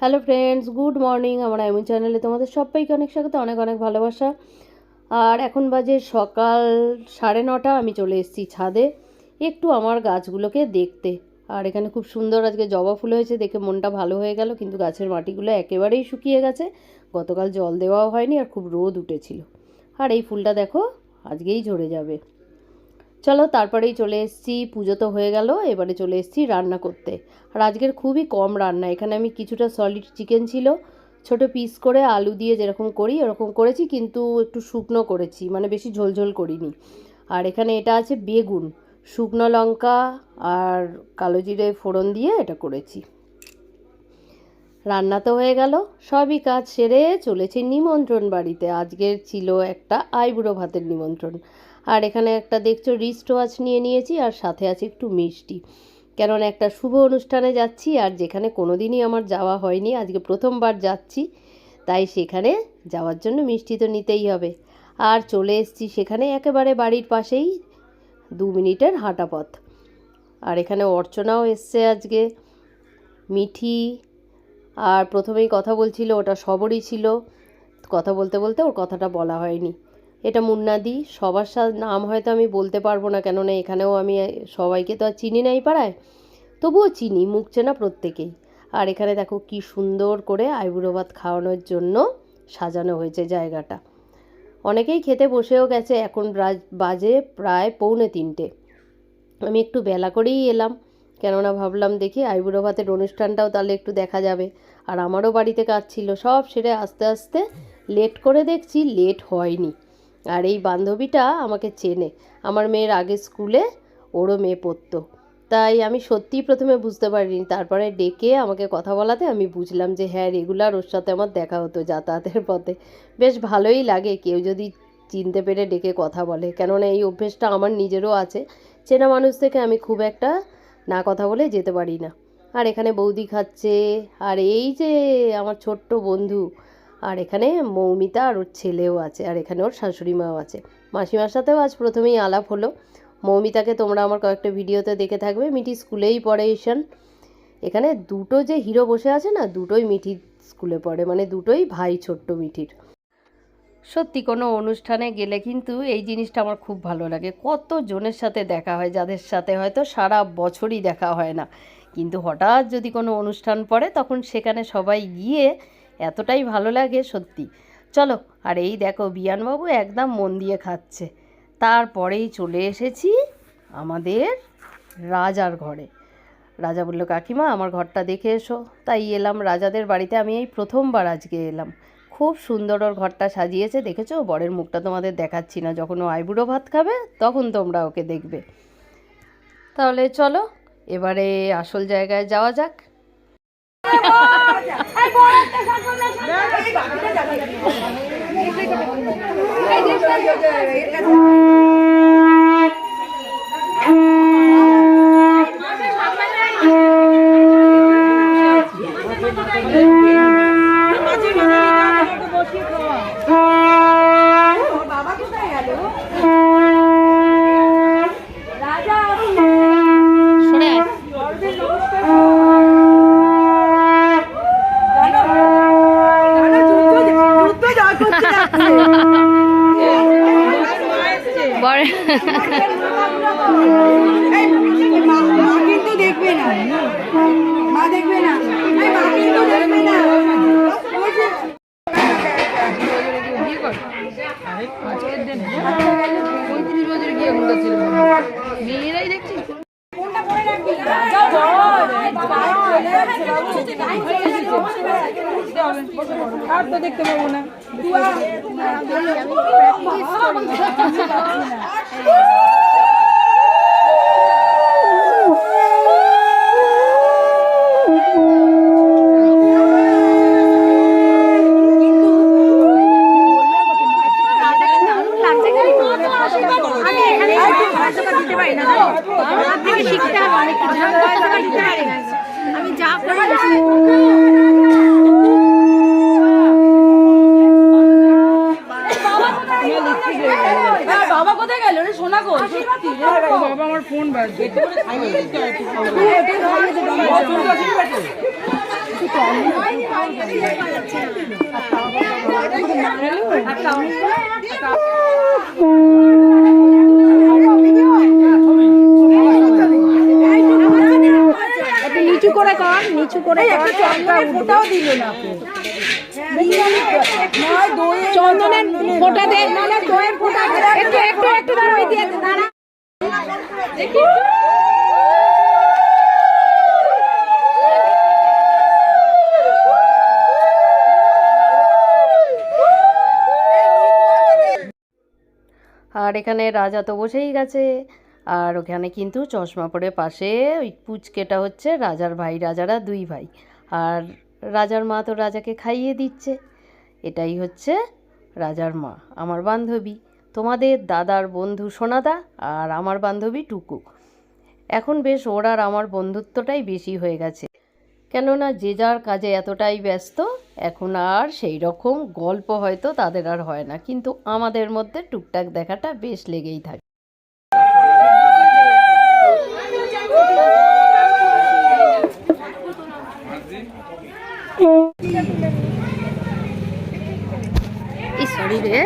Hello friends, good morning. আমার আইমন চ্যানেলে তোমাদের সবাইকে অনেক স্বাগত, অনেক অনেক ভালোবাসা। আর এখন বাজে সকাল 9:30। আমি চলে এসেছি ছাদে একটু আমার গাছগুলোকে দেখতে। আর এখানে খুব সুন্দর আজকে জবা ফুল হয়েছে, দেখে মনটা ভালো হয়ে গেল। কিন্তু গাছের মাটিগুলো একেবারেই শুকিয়ে গেছে, গতকাল জল দেওয়াও হয়নি, আর খুব রোদ উঠেছিল। আর এই ফুলটা দেখো আজকেই ঝরে যাবে। চলো, তারপরেই চলে এসেছি, পুজো তো হয়ে গেল, এবারে চলে এসেছি রান্না করতে। আর আজকের খুবই কম রান্না। এখানে আমি কিছুটা সলিড চিকেন ছিল, ছোট পিস করে আলু দিয়ে যেরকম করি ওরকম করেছি, কিন্তু একটু শুকনো করেছি, মানে বেশি ঝোলঝোল করিনি। আর এখানে এটা আছে বেগুন, শুকনো লঙ্কা আর কালো জিরে ফোড়ন দিয়ে এটা করেছি। রান্না তো হয়ে গেল, সবই কাজ সেরে চলেছি নিমন্ত্রণ বাড়িতে। আজকের ছিল একটা আইবুড়ো ভাতের নিমন্ত্রণ। আর এখানে একটা দেখছো রিস্ট ওয়াচ নিয়ে নিয়েছি, আর সাথে আছে একটু মিষ্টি, কেননা একটা শুভ অনুষ্ঠানে যাচ্ছি, আর যেখানে কোনোদিনই আমার যাওয়া হয়নি, আজকে প্রথমবার যাচ্ছি, তাই সেখানে যাওয়ার জন্য মিষ্টি তো নিতেই হবে। আর চলে এসেছি সেখানে, একেবারে বাড়ির পাশেই 2 মিনিটের হাঁটা পথ। আর এখানে অর্চনাও এসছে আজকে, মিঠি। আর প্রথমেই কথা বলছিল, ওটা সবরই ছিল। কথা বলতে বলতে ওর কথাটা বলা হয়নি। এটা মুন্নাদি। সবার সাথে নাম হয়তো আমি বলতে পারবো না, কেননা এখানেও আমি সবাইকে তো আর চিনি না এই পাড়ায়, তবুও চিনি, মুখ চেনা প্রত্যেকেই। আর এখানে দেখো কি সুন্দর করে আইবুড়ো ভাত খাওয়ানোর জন্য সাজানো হয়েছে জায়গাটা। অনেকেই খেতে বসেও গেছে, এখন বাজে প্রায় 2:45। আমি একটু বেলা করেই এলাম, কেননা ভাবলাম দেখি আইবুড়ো ভাতের অনুষ্ঠানটাও তাহলে একটু দেখা যাবে। আর আমারও বাড়িতে কাজ ছিল, সব সেরে আস্তে আস্তে লেট করে দেখছি লেট হয়নি। আর এই বান্ধবীটা আমাকে চেনে, আমার মেয়ের আগে স্কুলে ওরও মেয়ে পড়তো, তাই আমি সত্যিই প্রথমে বুঝতে পারিনি। তারপরে ডেকে আমাকে কথা বলাতে আমি বুঝলাম যে হ্যাঁ, রেগুলার ওর সাথে আমার দেখা হতো যাতায়াতের পথে। বেশ ভালোই লাগে কেউ যদি চিনতে পেরে ডেকে কথা বলে, কেননা এই অভ্যেসটা আমার নিজেরও আছে। চেনা মানুষ থেকে আমি খুব একটা না কথা বলে যেতে পারি না। আর এখানে বৌদি খাচ্ছে, আর এই যে আমার ছোট্ট বন্ধু, আর এখানে মৌমিতা আর ওর ছেলেও আছে, আর এখানে ওর শাশুড়ি মাও আছে। মাসিমার সাথেও আজ প্রথমেই আলাপ হলো। মৌমিতাকে তোমরা আমার কয়েকটা ভিডিওতে দেখে থাকবে, মিঠি স্কুলেই পড়ে ঈশান। এখানে দুটো যে হিরো বসে আছে না, দুটোই মিঠির স্কুলে পড়ে, মানে দুটোই ভাই ছোট্ট মিঠির। সত্যি কোনো অনুষ্ঠানে গেলে কিন্তু এই জিনিসটা আমার খুব ভালো লাগে। কত জনের সাথে দেখা হয়, যাদের সাথে হয়তো সারা বছরই দেখা হয় না, কিন্তু হঠাৎ যদি কোনো অনুষ্ঠান পড়ে তখন সেখানে সবাই গিয়ে এতটাই ভালো লাগে সত্যি। চলো, আর এই দেখো বিয়ানবাবু একদম মন দিয়ে খাচ্ছে। তারপরেই চলে এসেছি আমাদের রাজার ঘরে। রাজা বলল, কাকিমা আমার ঘরটা দেখে এসো। তাই এলাম রাজাদের বাড়িতে, আমি এই প্রথমবার আজকে এলাম। খুব সুন্দর ওর ঘরটা সাজিয়েছে, দেখেছো? বরের মুখটা তোমাদের দেখাচ্ছি না, যখন ও আইবুড়ো ভাত খাবে তখন তোমরা ওকে দেখবে। তাহলে চলো এবারে আসল জায়গায় যাওয়া যাক। কিন্তু দেখবে না, মা দেখবে না, মা কিন্তু দেখবে না। আজকের দিন 35 বছর গিয়ে ঘুরছিল, মেয়েরাই দেখছি। আর তো দেখতে পাবো না। আমি যা বাবা কোথায় গেল রে সোনা গো? সত্যি বাবা আমার ফোন বাজছে। নিচু করে কর, নিচু করে ফোটাও দিল না, চন্দনের ফোটা দে, দইয়ের ফোটা একটু একটু একটু দাঁড়া দিয়ে দাঁড়া দেখি। আর এখানে রাজা তো বসেই গেছে, আর ওখানে কিন্তু চশমা পরে পাশে ওই পুচকেটা হচ্ছে রাজার ভাই, রাজারা দুই ভাই, আর রাজার মা তো রাজাকে খাইয়ে দিচ্ছে। এটাই হচ্ছে রাজার মা, আমার বান্ধবী, তোমাদের দাদার বন্ধু সোনাদা, আর আমার বান্ধবী টুকু। এখন বেশ ওর আর আমার বন্ধুত্বটাই বেশি হয়ে গেছে, কেননা যে যার কাজে এতটাই ব্যস্ত, এখন আর সেই রকম গল্প হয়তো তাদের আর হয় না, কিন্তু আমাদের মধ্যে টুকটাক দেখাটা বেশ লেগেই থাকে। সরি রে,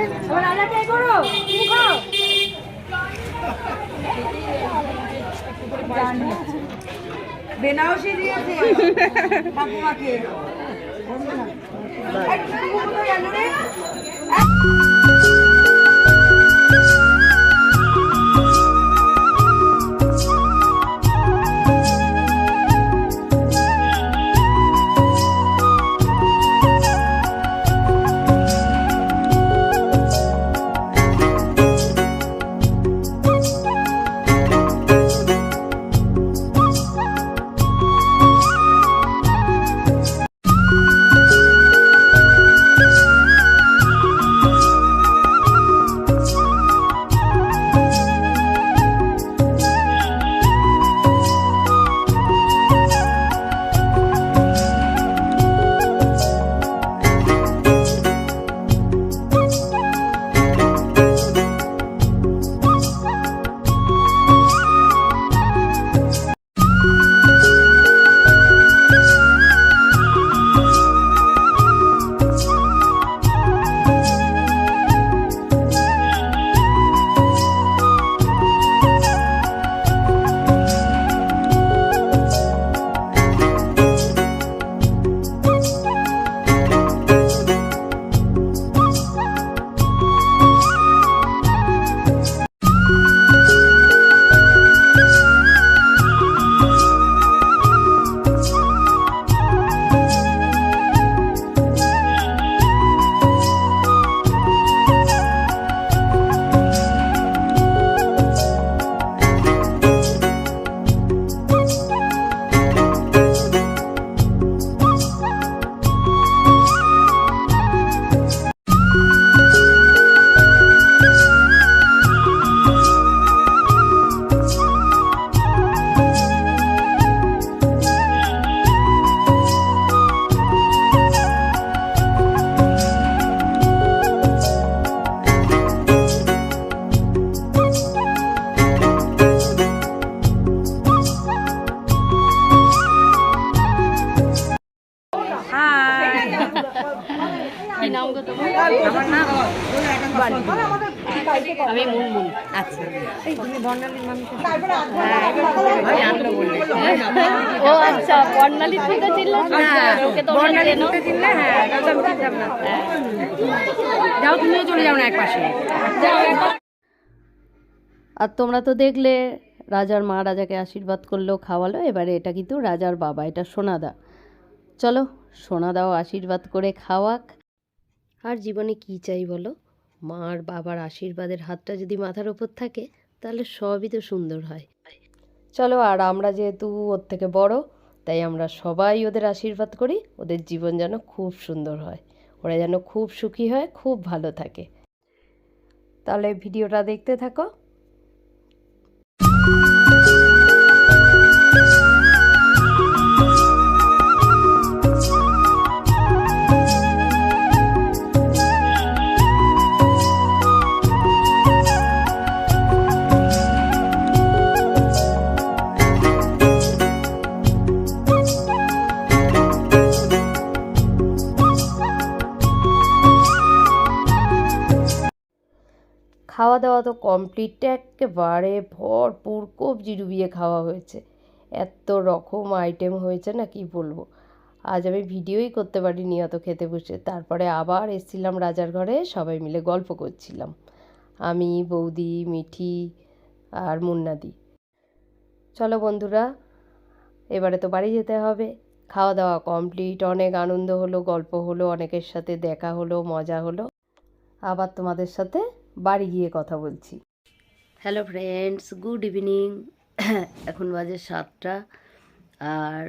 বেনারসি দিয়েছে ঠাকুমাকে। কি নাম গো তোমার? আমার নাম আমি মুনমুন। আচ্ছা, তুমি বর্ণালীর মানুষ। ও আচ্ছা, বর্ণালী থেকে ছিল ওকে তো বর্ণালী থেকে চিনলে, হ্যাঁ, যাও তুমিও চলে যাও না এক পাশে। আর তোমরা তো দেখলে রাজার মা রাজাকে আশীর্বাদ করলো, খাওয়ালো। এবারে এটা কিন্তু রাজার বাবা, এটা সোনাদা। চলো সোনাদাও আশীর্বাদ করে খাওয়াক। আর জীবনে কি চাই বলো, মা আর বাবার আশীর্বাদের হাতটা যদি মাথার ওপর থাকে তাহলে সবই তো সুন্দর হয়। চলো, আর আমরা যেহেতু ওর থেকে বড়, তাই আমরা সবাই ওদের আশীর্বাদ করি, ওদের জীবন যেন খুব সুন্দর হয়, ওরা যেন খুব সুখী হয়, খুব ভালো থাকে। তাহলে ভিডিওটা দেখতে থাকো। খাওয়া দাওয়া তো কমপ্লিট, একেবারে ভরপুর কবজি ডুবিয়ে খাওয়া হয়েছে। এত রকম আইটেম হয়েছে না কি বলবো। আজ আমি ভিডিওই করতে পারিনি অত খেতে বসে। তারপরে আবার এসেছিলাম রাজার ঘরে, সবাই মিলে গল্প করছিলাম, আমি, বৌদি, মিঠি আর মুন্নাদি। চলো বন্ধুরা, এবারে তো বাড়ি যেতে হবে। খাওয়া দাওয়া কমপ্লিট, অনেক আনন্দ হলো, গল্প হলো, অনেকের সাথে দেখা হলো, মজা হলো। আবার তোমাদের সাথে বাড়ি গিয়ে কথা বলছি। Hello friends, good evening. এখন বাজে 7টা। আর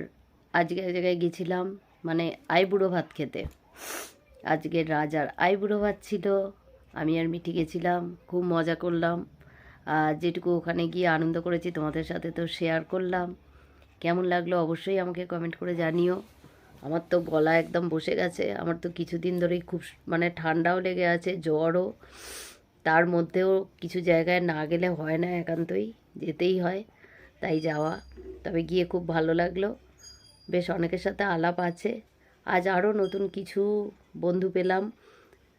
আজকে এক জায়গায় গেছিলাম, মানে আইবুড়ো ভাত খেতে। আজকে রাজার আইবুড়ো ভাত ছিল, আমি আর মিঠি গেছিলাম, খুব মজা করলাম। আর যেটুকু ওখানে গিয়ে আনন্দ করেছি তোমাদের সাথে তো শেয়ার করলাম। কেমন লাগলো অবশ্যই আমাকে কমেন্ট করে জানিও। আমার তো গলা একদম বসে গেছে, আমার তো কিছুদিন ধরেই খুব মানে ঠান্ডাও লেগে আছে, জ্বরও। তার মধ্যেও কিছু জায়গায় না গেলে হয় না, একান্তই যেতেই হয়, তাই যাওয়া। তবে গিয়ে খুব ভালো লাগলো, বেশ অনেকের সাথে আলাপ আছে। আজ আরও নতুন কিছু বন্ধু পেলাম,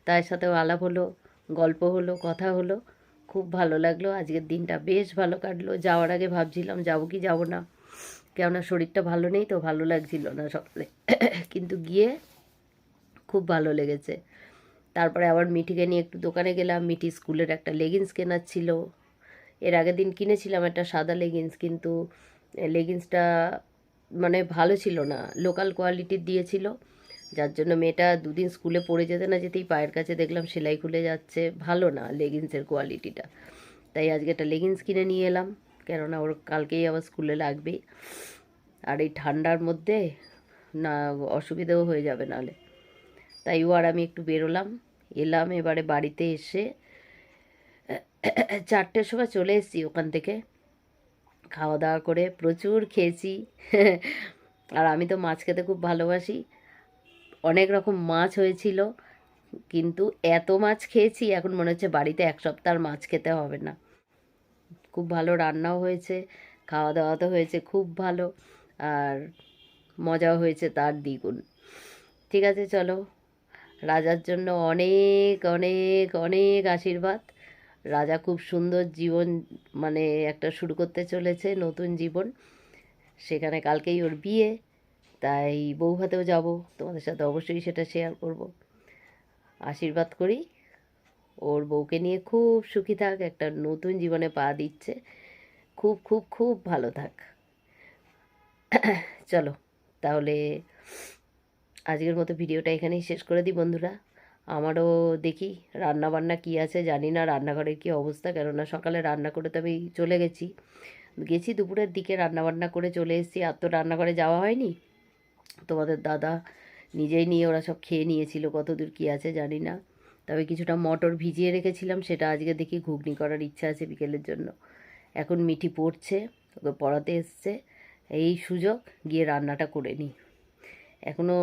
তার সাথেও আলাপ হলো, গল্প হলো, কথা হলো, খুব ভালো লাগলো। আজকের দিনটা বেশ ভালো কাটলো। যাওয়ার আগে ভাবছিলাম যাবো কি যাবো না, কেননা শরীরটা ভালো নেই তো, ভালো লাগছিল না সকালে। কিন্তু গিয়ে খুব ভালো লেগেছে। তারপরে আবার মিঠিকে নিয়ে একটু দোকানে গেলাম। মিঠি স্কুলের একটা লেগিংস কেনার ছিল। এর আগের দিন কিনেছিলাম একটা সাদা লেগিংস, কিন্তু লেগিংসটা মানে ভালো ছিল না, লোকাল কোয়ালিটির দিয়েছিল, যার জন্য মেয়েটা দুদিন স্কুলে পড়ে যেতে না যেতেই পায়ের কাছে দেখলাম সেলাই খুলে যাচ্ছে, ভালো না লেগিংসের কোয়ালিটিটা। তাই আজকে একটা লেগিংস কিনে নিয়ে এলাম, কেননা ওর কালকেই আবার স্কুলে লাগবে। আর এই ঠান্ডার মধ্যে না অসুবিধাও হয়ে যাবে নাহলে। তাই ও আর আমি একটু বেরোলাম, এলাম। এবারে বাড়িতে এসে 4টের সময় চলে এসেছি ওখান থেকে। খাওয়া দাওয়া করে প্রচুর খেয়েছি। আর আমি তো মাছ খেতে খুব ভালোবাসি, অনেক রকম মাছ হয়েছিল, কিন্তু এত মাছ খেয়েছি এখন মনে হচ্ছে বাড়িতে 1 সপ্তাহ মাছ খেতে হবে না। খুব ভালো রান্নাও হয়েছে, খাওয়া দাওয়া তো হয়েছে খুব ভালো, আর মজাও হয়েছে তার দ্বিগুণ। ঠিক আছে, চলো। রাজার জন্য অনেক অনেক অনেক আশীর্বাদ। রাজা খুব সুন্দর জীবন মানে একটা শুরু করতে চলেছে, নতুন জীবন। সেখানে কালকেই ওর বিয়ে, তাই বৌভাতেও যাব, তোমাদের সাথে অবশ্যই সেটা শেয়ার করব। আশীর্বাদ করি ওর বউকে নিয়ে খুব সুখী থাক, একটা নতুন জীবনে পা দিচ্ছে, খুব খুব খুব ভালো থাক। চলো তাহলে আজকের মতো ভিডিওটা এখানেই শেষ করে দিই বন্ধুরা। আমারও দেখি রান্না বান্না কী আছে, জানি না রান্নাঘরের কী অবস্থা, কেননা সকালে রান্না করে তো আমি চলে গেছি দুপুরের দিকে রান্না বান্না করে চলে এসেছি। আর তো রান্নাঘরে যাওয়া হয়নি, তোমাদের দাদা নিজেই নিয়ে ওরা সব খেয়ে নিয়েছিল, কতদূর কী আছে জানি না। তবে কিছুটা মটর ভিজিয়ে রেখেছিলাম, সেটা আজকে দেখি ঘুগনি করার ইচ্ছা আছে বিকেলের জন্য। এখন মিঠি পড়ছে, ওকে পড়াতে এসছে, এই সুযোগ গিয়ে রান্নাটা করে নিই। এখনও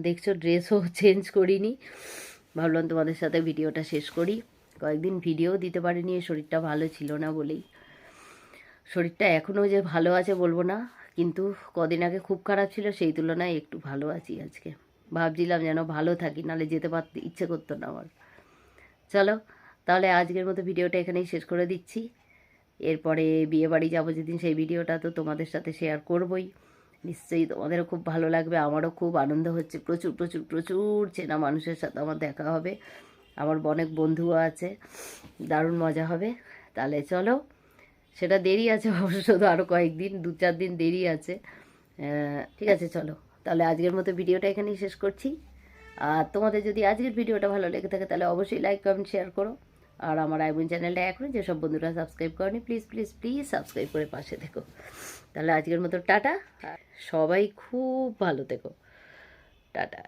দেখছো ড্রেসও চেঞ্জ করিনি, ভাবলাম তোমাদের সাথে ভিডিওটা শেষ করি। কয়েকদিন ভিডিও দিতে পারিনি, শরীরটা ভালো ছিল না বলেই। শরীরটা এখনও যে ভালো আছে বলবো না, কিন্তু কদিন আগে খুব খারাপ ছিল, সেই তুলনায় একটু ভালো আছি আজকে। ভাবছিলাম যেন ভালো থাকি, নাহলে যেতে পারতে ইচ্ছে করতো না আমার। চলো তাহলে আজকের মতো ভিডিওটা এখানেই শেষ করে দিচ্ছি। এরপরে বিয়েবাড়ি যাবো যেদিন, সেই ভিডিওটা তো তোমাদের সাথে শেয়ার করবই, নিশ্চয়ই তোমাদেরও খুব ভালো লাগবে, আমারও খুব আনন্দ হচ্ছে। প্রচুর প্রচুর প্রচুর চেনা মানুষের সাথে আমার দেখা হবে, আমার অনেক বন্ধুও আছে, দারুণ মজা হবে। তাহলে চলো, সেটা দেরি আছে অবশ্য, তো আরও কয়েকদিন 2-4 দিন দেরি আছে। ঠিক আছে, চলো তাহলে আজকের মতো ভিডিওটা এখানেই শেষ করছি। আর তোমাদের যদি আজকের ভিডিওটা ভালো লেগে থাকে তাহলে অবশ্যই লাইক কমেন্ট শেয়ার করো। আর আমার আইবুন চ্যানেলটা এখনও যেসব বন্ধুরা সাবস্ক্রাইব করনি, প্লিজ প্লিজ প্লিজ সাবস্ক্রাইব করে পাশে থেকো। তাহলে আজকের মতো টাটা, সবাই খুব ভালো থেকো, টাটা।